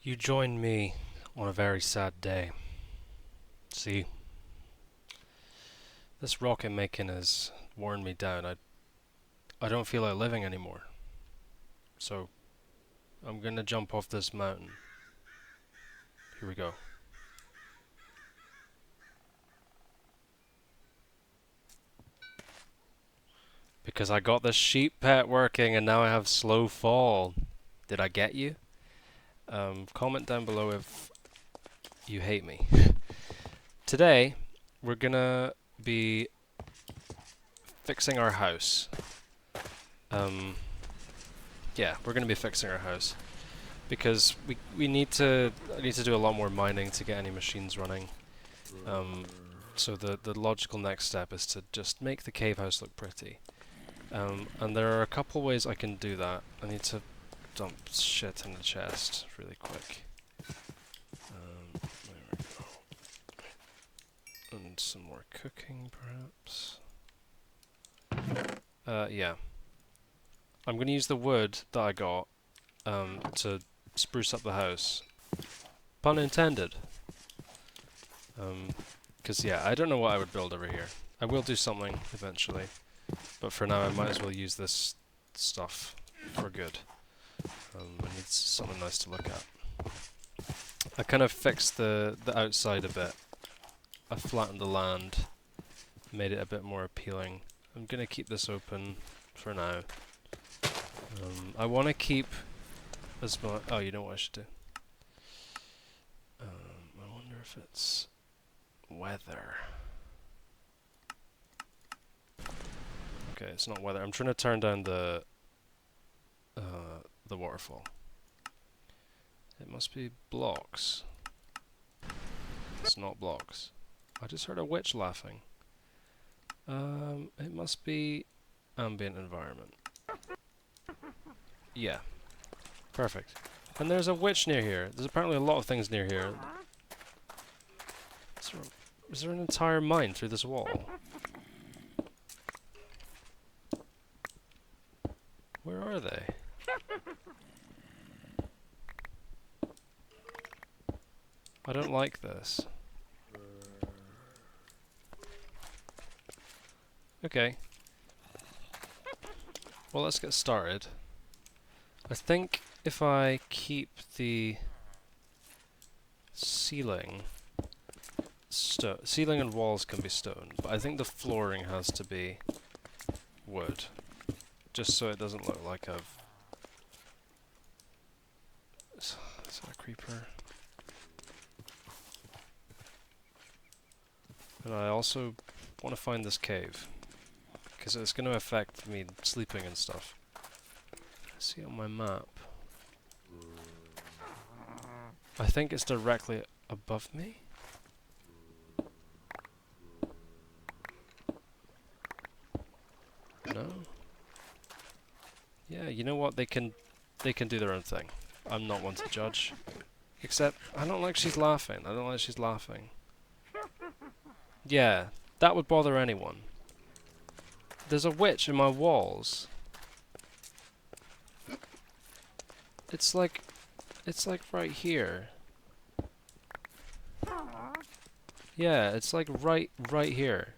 You joined me on a very sad day. See, this rocket making has worn me down. I don't feel like living anymore. So, I'm gonna jump off this mountain. Here we go. Because I got the sheep pet working and now I have slow fall. Did I get you? Comment down below if you hate me. Today, we're gonna be fixing our house. Yeah, we're gonna be fixing our house because we need to do a lot more mining to get any machines running. So the logical next step is to just make the cave house look pretty. And there are a couple ways I can do that. I need to dump shit in the chest really quick. There we go. And some more cooking, perhaps. Yeah. I'm going to use the wood that I got to spruce up the house. Pun intended. Because, yeah, I don't know what I would build over here. I will do something eventually. But for now, I might as well use this stuff for good. I need something nice to look at. I kind of fixed the outside a bit. I flattened the land, made it a bit more appealing. I'm going to keep this open for now. I want to keep as much... Oh, you know what I should do? I wonder if it's weather. Okay, it's not weather. I'm trying to turn down the waterfall. It must be blocks. It's not blocks. I just heard a witch laughing. It must be ambient environment. Yeah. Perfect. And there's a witch near here. There's apparently a lot of things near here. Is there an entire mine through this wall? Where are they? I don't like this. Okay. Well, let's get started. I think if I keep the ceiling and walls can be stone, but I think the flooring has to be wood, just so it doesn't look like I've... Is that a creeper? And I also want to find this cave, because it's going to affect me sleeping and stuff. I see it on my map. I think it's directly above me? No? Yeah, you know what? They can do their own thing. I'm not one to judge. Except, I don't like she's laughing. I don't like she's laughing. Yeah, that would bother anyone. There's a witch in my walls. It's like right here. Yeah, it's like right here.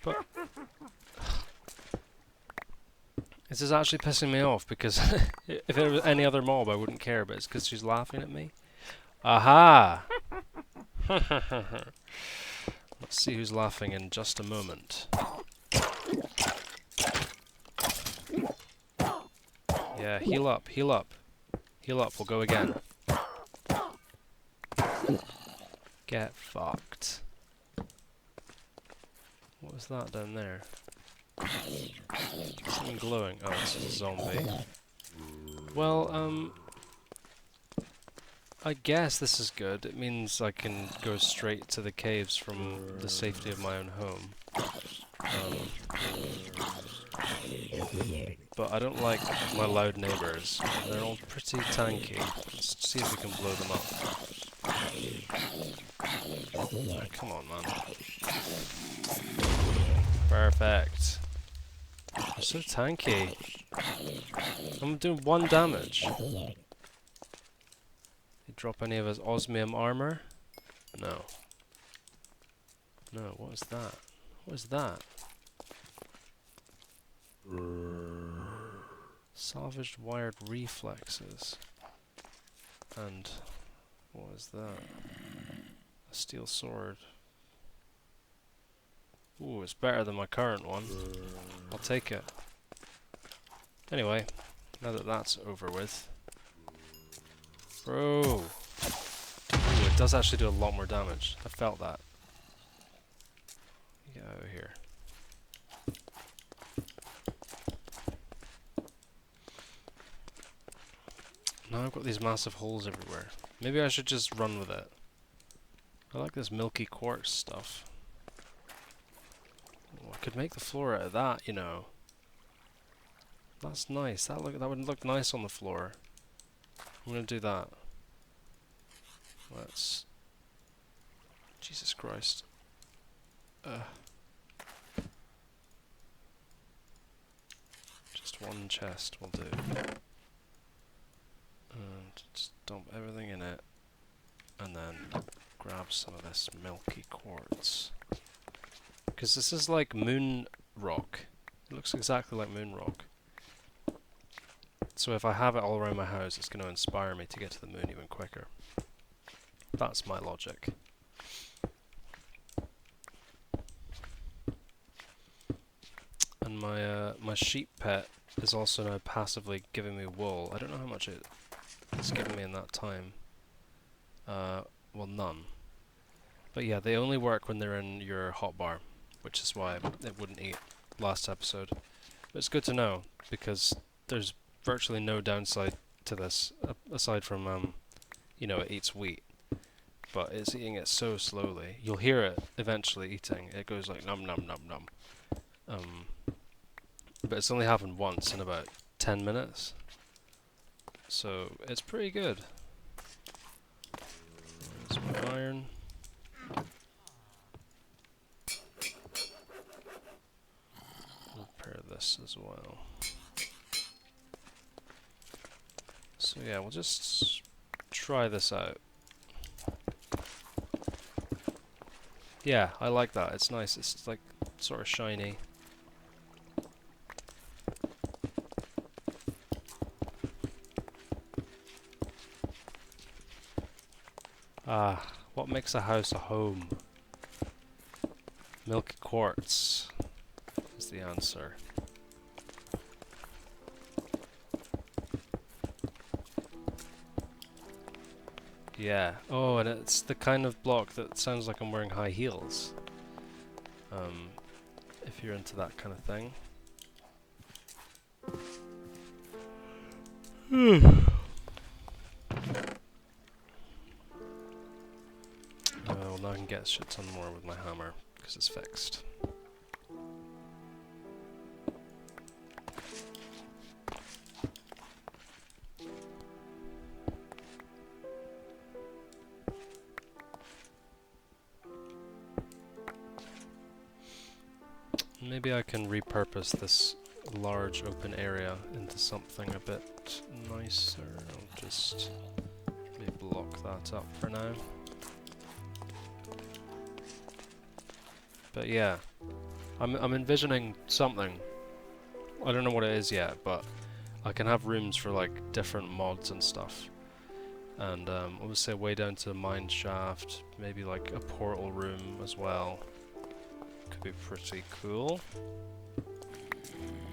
But this is actually pissing me off because if it was any other mob I wouldn't care, but it's because she's laughing at me. Aha! Let's see who's laughing in just a moment. Yeah, heal up, heal up. Heal up, we'll go again. Get fucked. What was that down there? Something glowing. Oh, it's a zombie. Well, I guess this is good. It means I can go straight to the caves from the safety of my own home. But I don't like my loud neighbours. They're all pretty tanky. Let's see if we can blow them up. Oh, come on, man. Perfect. They're so tanky. I'm doing 1 damage. Did he drop any of his osmium armor? No. No, what is that? What is that? Salvaged wired reflexes. And what is that? A steel sword. Ooh, it's better than my current one. I'll take it. Anyway, now that that's over with. Bro! Ooh, it does actually do a lot more damage. I felt that. Get out of here. Now I've got these massive holes everywhere. Maybe I should just run with it. I like this milky quartz stuff. Oh, I could make the floor out of that, you know. That's nice. That would look nice on the floor. I'm gonna do that. Let's... Jesus Christ. Just 1 chest will do. And just dump everything in it. And then grab some of this milky quartz. Because this is like moon rock. It looks exactly like moon rock. So if I have it all around my house, it's going to inspire me to get to the moon even quicker. That's my logic. And my sheep pet is also now passively giving me wool. I don't know how much it's given me in that time. Well, none. But yeah, they only work when they're in your hotbar, which is why it wouldn't eat last episode. But it's good to know, because there's virtually no downside to this, aside from, you know, it eats wheat. But it's eating it so slowly. You'll hear it eventually eating. It goes like num num num num. But it's only happened once in about 10 minutes. So it's pretty good. There's my iron. Repair this as well. So yeah, we'll just try this out. Yeah, I like that. It's nice. It's like sort of shiny. Ah, what makes a house a home? Milky quartz is the answer. Yeah. Oh, and it's the kind of block that sounds like I'm wearing high heels. If you're into that kind of thing. Well, now I can get a shit ton more with my hammer, because it's fixed. Maybe I can repurpose this large open area into something a bit nicer. I'll just maybe block that up for now. But yeah, I'm envisioning something. I don't know what it is yet, but I can have rooms for like different mods and stuff. And obviously way down to the mine shaft, maybe like a portal room as well. Could be pretty cool.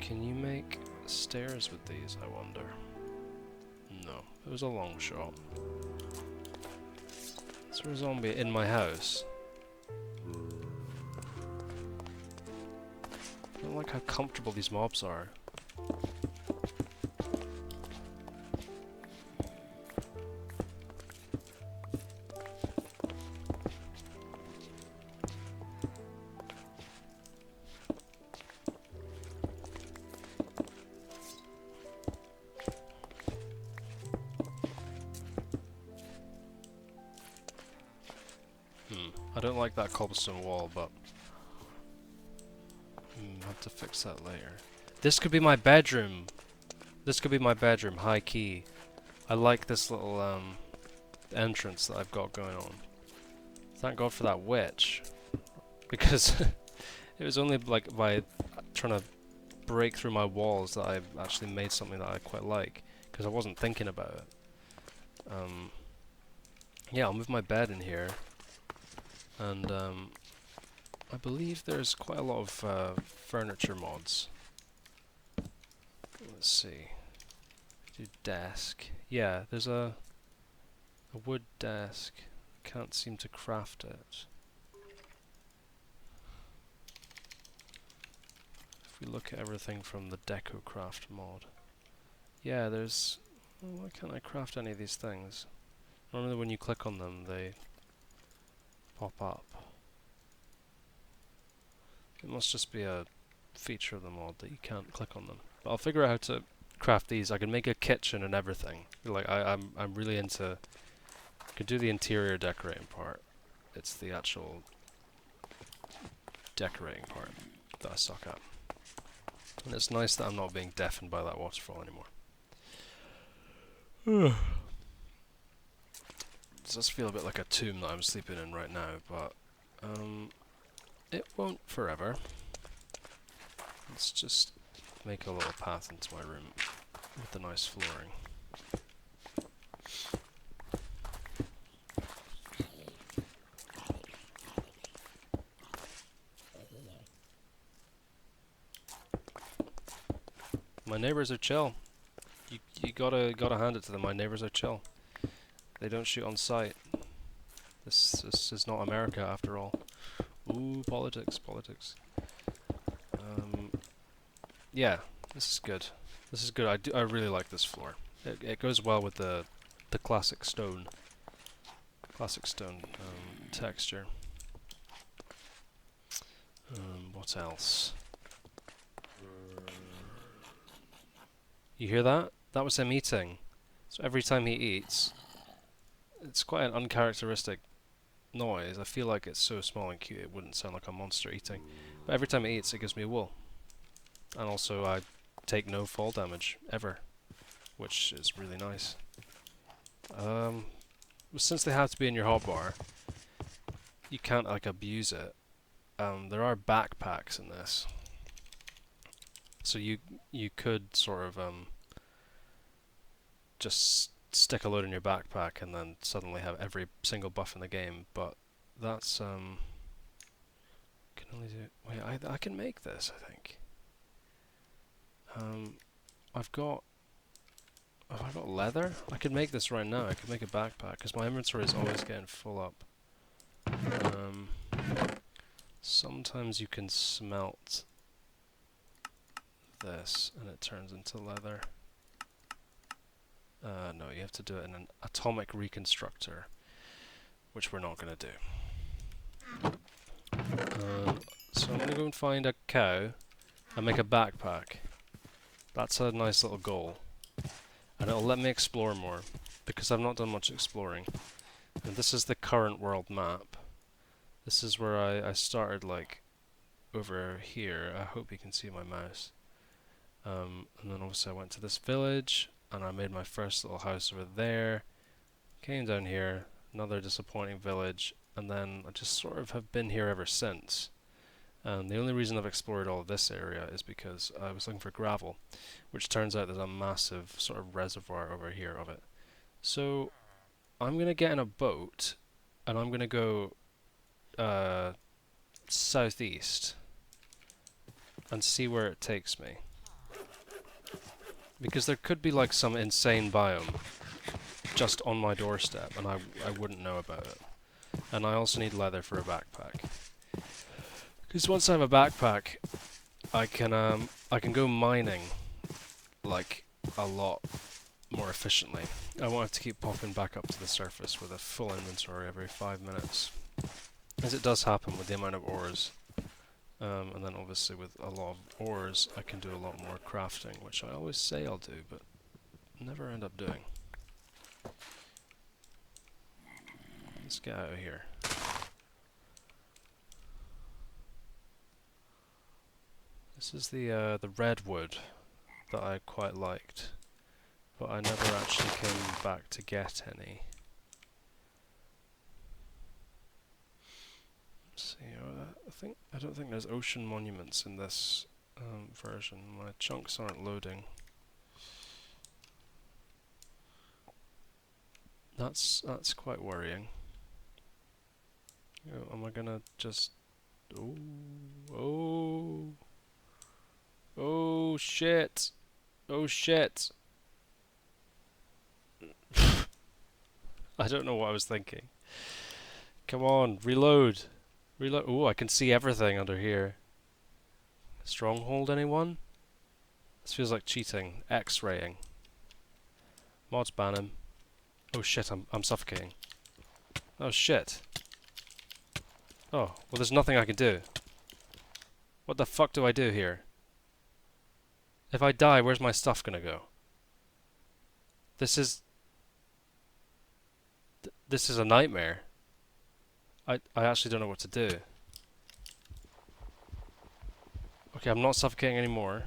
Can you make stairs with these, I wonder? No, it was a long shot. Is there a zombie in my house? I don't like how comfortable these mobs are. I don't like that cobblestone wall, but I'll have to fix that later. This could be my bedroom. This could be my bedroom, high key. I like this little entrance that I've got going on. Thank God for that witch, because it was only like by trying to break through my walls that I actually made something that I quite like, because I wasn't thinking about it. Yeah, I'll move my bed in here, and I believe there's quite a lot of furniture mods. Let's see. Do desk. Yeah, there's a wood desk. Can't seem to craft it. If we look at everything from the Deco Craft mod. Yeah, there's... Well, why can't I craft any of these things? Normally when you click on them, they pop up. It must just be a feature of the mod that you can't click on them. But I'll figure out how to craft these. I can make a kitchen and everything. Like I'm really into. I can do the interior decorating part. It's the actual decorating part that I suck at. And it's nice that I'm not being deafened by that waterfall anymore. It does feel a bit like a tomb that I'm sleeping in right now, but it won't forever. Let's just make a little path into my room with the nice flooring. My neighbors are chill. You gotta hand it to them. My neighbors are chill. They don't shoot on sight. This is not America after all. Ooh, politics. Yeah, this is good. This is good. I really like this floor. It goes well with the classic stone texture. What else? You hear that? That was him eating. So every time he eats, it's quite an uncharacteristic noise. I feel like it's so small and cute it wouldn't sound like a monster eating. But every time it eats, it gives me a wool. And also I take no fall damage, ever. Which is really nice. Since they have to be in your hotbar, you can't like abuse it. There are backpacks in this. So you could sort of just stick a load in your backpack and then suddenly have every single buff in the game, but that's can only do... Wait, I can make this, I think. I've got... Have I got leather? I could make this right now. I could make a backpack, because my inventory is always getting full up. Sometimes you can smelt this and it turns into leather. No, you have to do it in an atomic reconstructor, which we're not going to do. So I'm going to go and find a cow and make a backpack. That's a nice little goal. And it'll let me explore more, because I've not done much exploring. And this is the current world map. This is where I started, like, over here. I hope you can see my mouse. And then obviously I went to this village, and I made my first little house over there. Came down here, another disappointing village, and then I just sort of have been here ever since. And the only reason I've explored all of this area is because I was looking for gravel, which turns out there's a massive sort of reservoir over here of it. So I'm going to get in a boat, and I'm going to go southeast and see where it takes me. Because there could be like some insane biome just on my doorstep, and I wouldn't know about it. And I also need leather for a backpack. Because once I have a backpack, I can go mining like a lot more efficiently. I won't have to keep popping back up to the surface with a full inventory every 5 minutes, as it does happen with the amount of ores. And then obviously with a lot of ores, I can do a lot more crafting, which I always say I'll do, but never end up doing. Let's get out of here. This is the redwood that I quite liked. but I never actually came back to get any. Let's see, I don't think there's ocean monuments in this version. My chunks aren't loading. That's quite worrying. Oh, am I gonna just... Oh shit! Oh shit! I don't know what I was thinking. Come on, reload! Reload! Oh, I can see everything under here. Stronghold, anyone? This feels like cheating. X-raying. Mods ban him. Oh shit, I'm suffocating. Oh shit. Oh, well there's nothing I can do. What the fuck do I do here? If I die, where's my stuff gonna go? This is... this is a nightmare. I actually don't know what to do. Okay, I'm not suffocating anymore.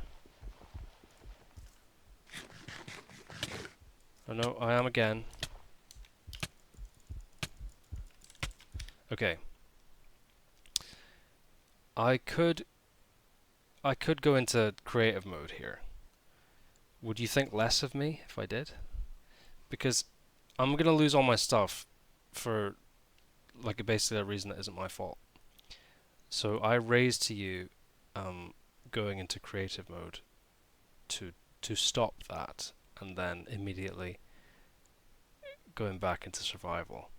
Oh no, I am again. Okay. I could go into creative mode here. Would you think less of me if I did? Because I'm gonna lose all my stuff for like basically a reason that isn't my fault. So I raised to you going into creative mode to stop that, and then immediately going back into survival,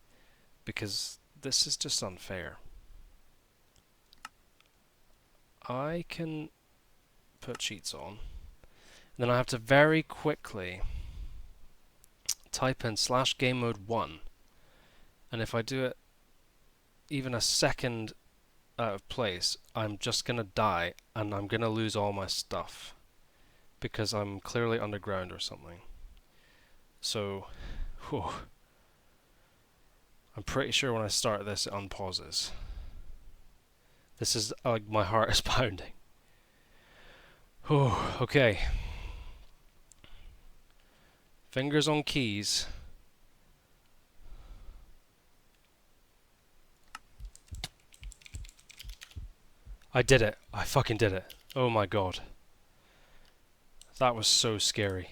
because this is just unfair. I can put cheats on, and then I have to very quickly type in /game mode 1, and if I do it even a second out of place, I'm just gonna die and I'm gonna lose all my stuff because I'm clearly underground or something. So, whew, I'm pretty sure when I start this it unpauses. This is like my heart is pounding. Oh, okay. Fingers on keys. I did it. I fucking did it. Oh my god. That was so scary.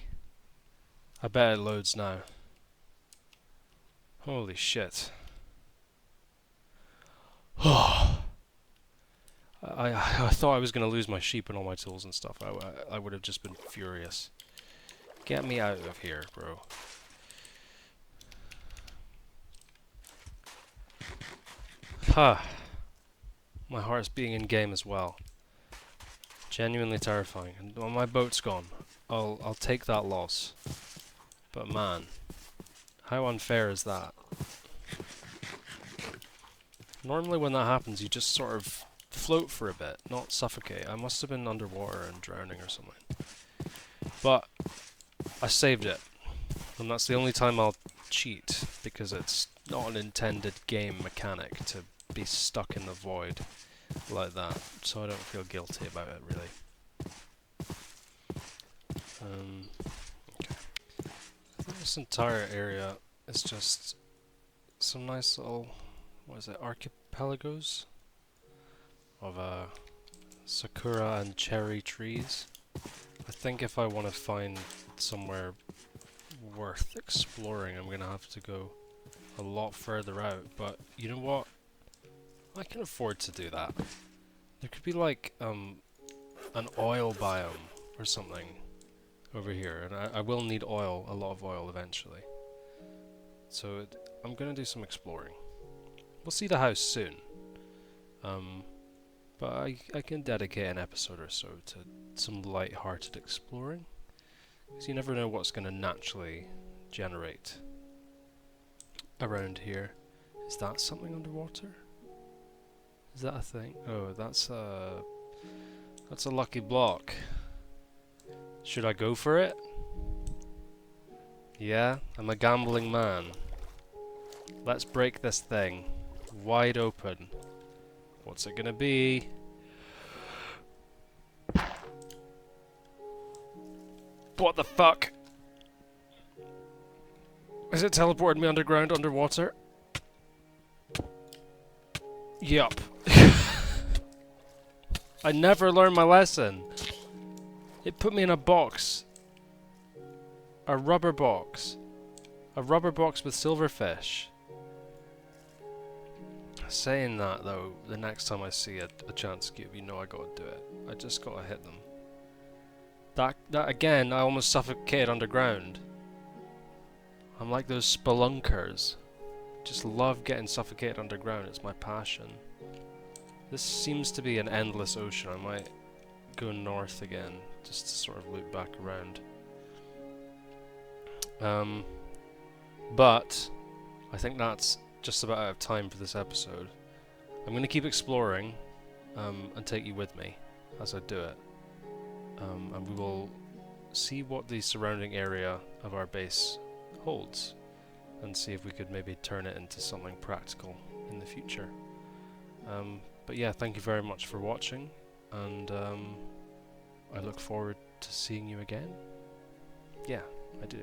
I bet it loads now. Holy shit. I thought I was going to lose my sheep and all my tools and stuff. I would have just been furious. Get me out of here, bro. Ha! My heart's beating in game as well. Genuinely terrifying. And well, my boat's gone. I'll take that loss. But man, how unfair is that? Normally when that happens you just sort of float for a bit, not suffocate. I must have been underwater and drowning or something. But I saved it. And that's the only time I'll cheat, because it's not an intended game mechanic to be stuck in the void like that. So I don't feel guilty about it, really. Okay. I think this entire area is just some nice little, what is it, archipelagos of sakura and cherry trees. I think if I want to find somewhere worth exploring, I'm gonna have to go a lot further out, but you know what? I can afford to do that. There could be like an oil biome or something over here, and I will need oil, a lot of oil eventually. So I'm gonna do some exploring. We'll see the house soon. But I can dedicate an episode or so to some light-hearted exploring, because you never know what's going to naturally generate around here. Is that something underwater? Is that a thing? Oh, that's a lucky block. Should I go for it? Yeah, I'm a gambling man. Let's break this thing wide open. What's it gonna be? What the fuck? Has it teleported me underground, underwater? Yup. I never learned my lesson. It put me in a box. A rubber box. A rubber box with silverfish. Saying that though, the next time I see a chance cube, you know I gotta do it. I just gotta hit them. That again, I almost suffocated underground. I'm like those spelunkers. Just love getting suffocated underground, it's my passion. This seems to be an endless ocean. I might go north again, just to sort of loop back around. But I think that's just about out of time for this episode. I'm going to keep exploring and take you with me as I do it. And we will see what the surrounding area of our base holds and see if we could maybe turn it into something practical in the future. But yeah, thank you very much for watching, and I look forward to seeing you again. Yeah, I do.